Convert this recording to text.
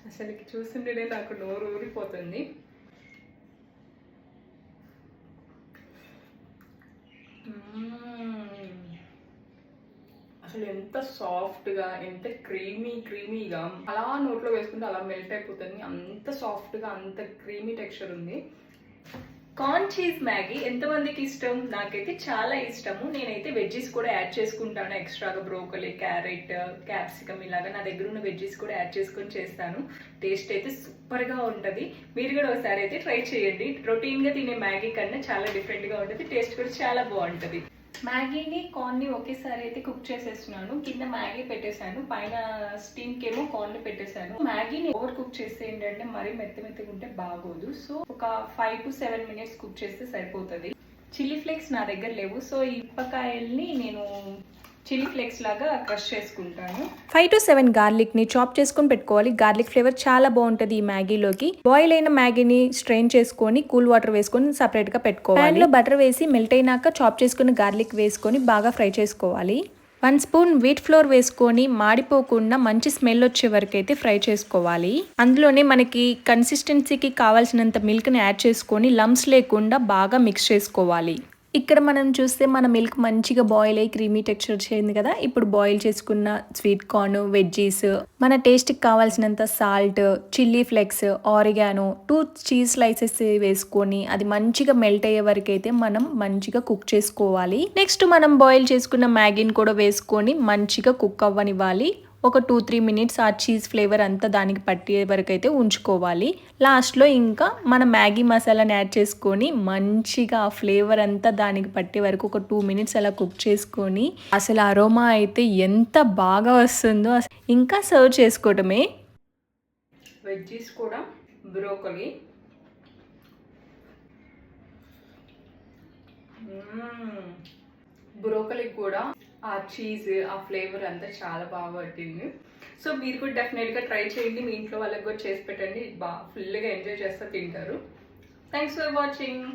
అసలుకి చూస్తుంటేనే నాకు నోరు ఊరిపోతుంది. అసలు ఎంత సాఫ్ట్గా, ఎంత క్రీమీగా అలా నోట్లో వేసుకుంటే అలా మెల్ట్ అయిపోతుంది. అంత సాఫ్ట్గా, అంత క్రీమీ టెక్స్చర్ ఉంది. కార్న్ చీజ్ మ్యాగీ ఎంతమందికి ఇష్టం? నాకైతే చాలా ఇష్టము. నేనైతే వెజ్జీస్ కూడా యాడ్ చేసుకుంటాను ఎక్స్ట్రాగా. బ్రోకలీ, క్యారెట్, క్యాప్సికమ్ ఇలాగా నా దగ్గర ఉన్న వెజ్జీస్ కూడా యాడ్ చేసుకొని చేస్తాను. టేస్ట్ అయితే సూపర్గా ఉంటుంది. మీరు కూడా ఒకసారి అయితే ట్రై చేయండి. రొటీన్గా తినే మ్యాగీ కన్నా చాలా డిఫరెంట్గా ఉంటుంది. టేస్ట్ కూడా చాలా బాగుంటుంది. మ్యాగీని, కార్న్ని ఒకేసారి అయితే కుక్ చేసేస్తున్నాను. కింద మ్యాగీ పెట్టేశాను, పైన స్టీమ్కి ఏమో కార్న్ పెట్టేశాను. మ్యాగీని ఓవర్ కుక్ చేస్తే ఏంటంటే మరీ మెత్తగా ఉంటే బాగోదు. సో ఒక 5 to 7 minutes కుక్ చేస్తే సరిపోతుంది. చిల్లీ ఫ్లేక్స్ నా దగ్గర లేవు, సో ఈ ఇప్పకాయల్ని నేను చిల్లీ ఫ్లేక్స్ లాగా క్రష్ చేసుకుంటాను. 5 to 7 గార్లిక్ ని చాప్ చేసుకొని పెట్టుకోవాలి. గార్లిక్ ఫ్లేవర్ చాలా బాగుంటది ఈ మ్యాగీలోకి. బాయిల్ అయిన మ్యాగీని స్ట్రెయిన్ చేసుకొని కూల్ వాటర్ వేసుకొని సెపరేట్ గా పెట్టుకోవాలి. ప్యాన్ లో బటర్ వేసి మెల్ట్ అయినాక చాప్ చేసుకున్న గార్లిక్ వేసుకొని బాగా ఫ్రై చేసుకోవాలి. 1 స్పూన్ వీట్ ఫ్లోర్ వేసుకొని మాడిపోకుండా మంచి స్మెల్ వచ్చే వరకు అయితే ఫ్రై చేసుకోవాలి. అందులోనే మనకి కన్సిస్టెన్సీకి కావాల్సినంత మిల్క్ ని యాడ్ చేసుకొని లంప్స్ లేకుండా బాగా మిక్స్ చేసుకోవాలి. ఇక్కడ మనం చూస్తే మన మిల్క్ మంచిగా బాయిల్ అయ్యి క్రీమీ టెక్స్చర్ చేయింది కదా. ఇప్పుడు బాయిల్ చేసుకున్న స్వీట్ కార్న్, వెజ్జీస్, మన టేస్ట్కి కావాల్సినంత salt, chilli flakes, oregano, 2 cheese slices వేసుకొని అది మంచిగా మెల్ట్ అయ్యే వరకు అయితే మనం మంచిగా కుక్ చేసుకోవాలి. నెక్స్ట్ మనం బాయిల్ చేసుకున్న మ్యాగీని కూడా వేసుకొని మంచిగా కుక్ అవ్వనివ్వాలి. ఒక 2-3 minutes ఆ చీజ్ ఫ్లేవర్ అంతా దానికి పట్టే వరకు అయితే ఉంచుకోవాలి. లాస్ట్లో ఇంకా మన మ్యాగీ మసాలాని యాడ్ చేసుకొని మంచిగా ఆ ఫ్లేవర్ అంతా దానికి పట్టే వరకు ఒక 2 minutes అలా కుక్ చేసుకొని అసలు అరోమా అయితే ఎంత బాగా వస్తుందో. ఇంకా సర్వ్ చేసుకోవటమే. వెజ్జీస్ కూడా, బ్రోకలీ, బ్రోకలీ కూడా ఆ చీజ్, ఆ ఫ్లేవర్ అంతా చాలా బాగా పట్టింది. సో మీరు కూడా డెఫినెట్గా ట్రై చేయండి. మీ ఇంట్లో వాళ్ళకి కూడా చేసి పెట్టండి. బాగా ఫుల్గా ఎంజాయ్ చేస్తూ తింటారు. Thanks for watching.